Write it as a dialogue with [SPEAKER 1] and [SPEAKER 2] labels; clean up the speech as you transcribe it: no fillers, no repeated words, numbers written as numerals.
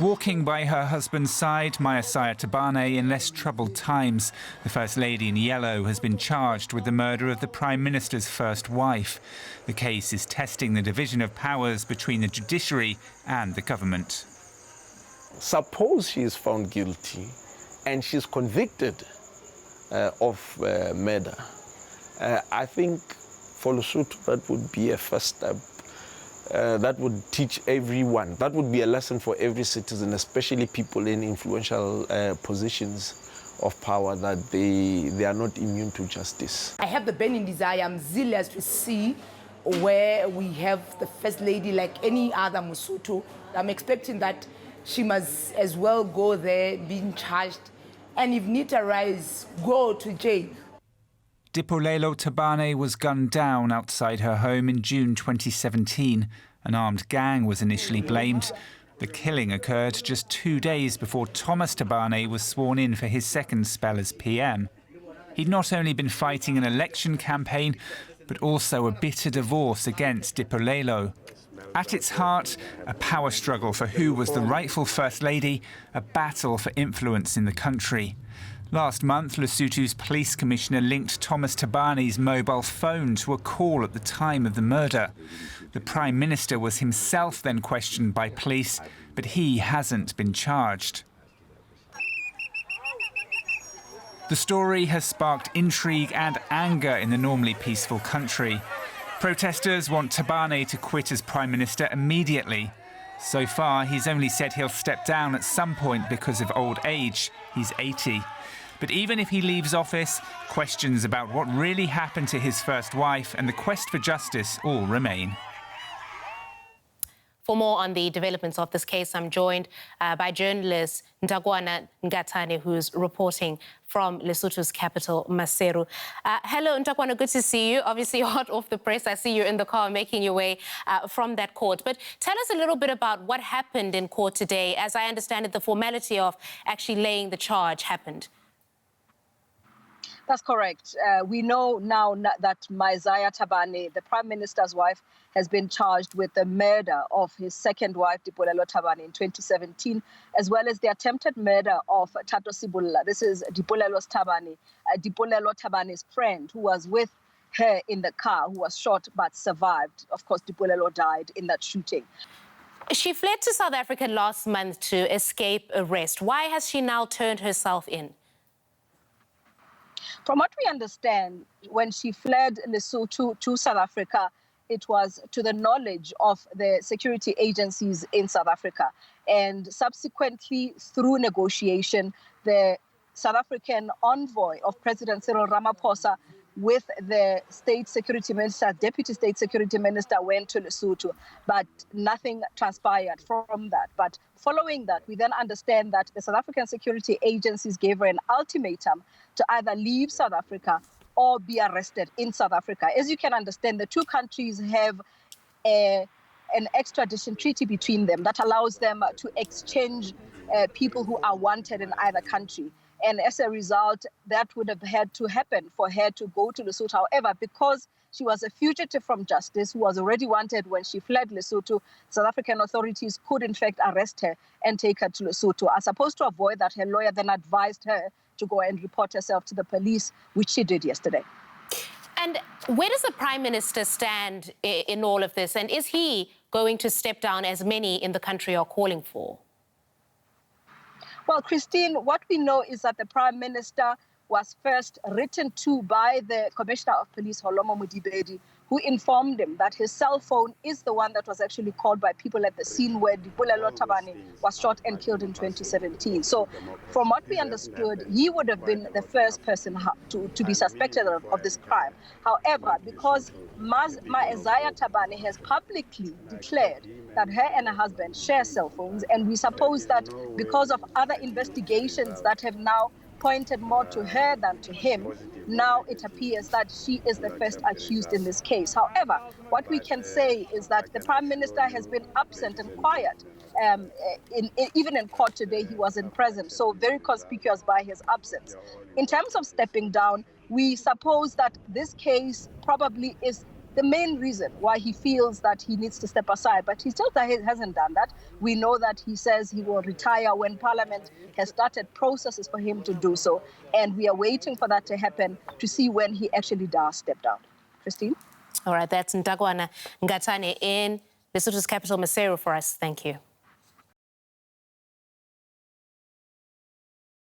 [SPEAKER 1] Walking by her husband's side, Maesaiah Thabane, in less troubled times, the First Lady in yellow has been charged with the murder of the Prime Minister's first wife. The case is testing the division of powers between the judiciary and the government.
[SPEAKER 2] Suppose she is found guilty and she's convicted of murder. I think for Lesotho that would be a first step. That would teach everyone. That would be a lesson for every citizen, especially people in influential positions of power, that they are not immune to justice.
[SPEAKER 3] I have the burning desire. I'm zealous to see where we have the First Lady like any other Lesotho. I'm expecting that she must as well go there, being charged, and if need arise, go to jail.
[SPEAKER 1] Lipolelo Thabane was gunned down outside her home in June 2017. An armed gang was initially blamed. The killing occurred just 2 days before Thomas Thabane was sworn in for his second spell as PM. He'd not only been fighting an election campaign, but also a bitter divorce against Lipolelo. At its heart, a power struggle for who was the rightful First Lady, a battle for influence in the country. Last month, Lesotho's police commissioner linked Thomas Thabane's mobile phone to a call at the time of the murder. The Prime Minister was himself then questioned by police, but he hasn't been charged. The story has sparked intrigue and anger in the normally peaceful country. Protesters want Thabane to quit as Prime Minister immediately. So far, he's only said he'll step down at some point because of old age. He's 80. But even if he leaves office, questions about what really happened to his first wife and the quest for justice all remain.
[SPEAKER 4] For more on the developments of this case, I'm joined by journalist Ntagwana Ngatane, who's reporting from Lesotho's capital, Maseru. Hello, Ntagwana, good to see you. Obviously, hot off the press. I see you in the car making your way from that court. But tell us a little bit about what happened in court today. As I understand it, the formality of actually laying the charge happened.
[SPEAKER 5] That's correct. We know now that Maesaiah Thabane, the Prime Minister's wife, has been charged with the murder of his second wife, Lipolelo Thabane, in 2017, as well as the attempted murder of Tato Sibulla. This is Lipolelo Thabane's friend, who was with her in the car, who was shot but survived. Of course, Lipolelo died in that shooting.
[SPEAKER 4] She fled to South Africa last month to escape arrest. Why has she now turned herself in?
[SPEAKER 5] From what we understand, when she fled Lesotho to South Africa, it was to the knowledge of the security agencies in South Africa. And subsequently, through negotiation, the South African envoy of President Cyril Ramaphosa with the State Security Minister, Deputy State Security Minister, went to Lesotho, but nothing transpired from that. But following that, we then understand that the South African security agencies gave her an ultimatum to either leave South Africa or be arrested in South Africa. As you can understand, the two countries have an extradition treaty between them that allows them to exchange people who are wanted in either country. And as a result, that would have had to happen for her to go to Lesotho. However, because she was a fugitive from justice who was already wanted when she fled Lesotho, South African authorities could in fact arrest her and take her to Lesotho. As opposed to avoid that, her lawyer then advised her to go and report herself to the police, which she did yesterday.
[SPEAKER 4] And where does the Prime Minister stand in all of this? And is he going to step down, as many in the country are calling for?
[SPEAKER 5] Well, Christine, what we know is that the Prime Minister was first written to by the Commissioner of Police, Holomo Modibedi, who informed him that his cell phone is the one that was actually called by people at the scene where Lipolelo Thabane was shot and killed in 2017. So from what we understood, he would have been the first person to be suspected of this crime. However, because Maesaiah Thabane has publicly declared that her and her husband share cell phones, and we suppose that because of other investigations that have now pointed more to her than to him, now it appears that she is the first accused in this case. However, what we can say is that the Prime Minister has been absent and quiet. Even in court today, he wasn't present, so very conspicuous by his absence. In terms of stepping down, we suppose that this case probably is the main reason why he feels that he needs to step aside. But he still hasn't done that. We know that he says he will retire when Parliament has started processes for him to do so. And we are waiting for that to happen to see when he actually does step down. Christine?
[SPEAKER 4] All right, that's Ntagwana Ngatane in Lesotho's capital, Maseru, for us. Thank you.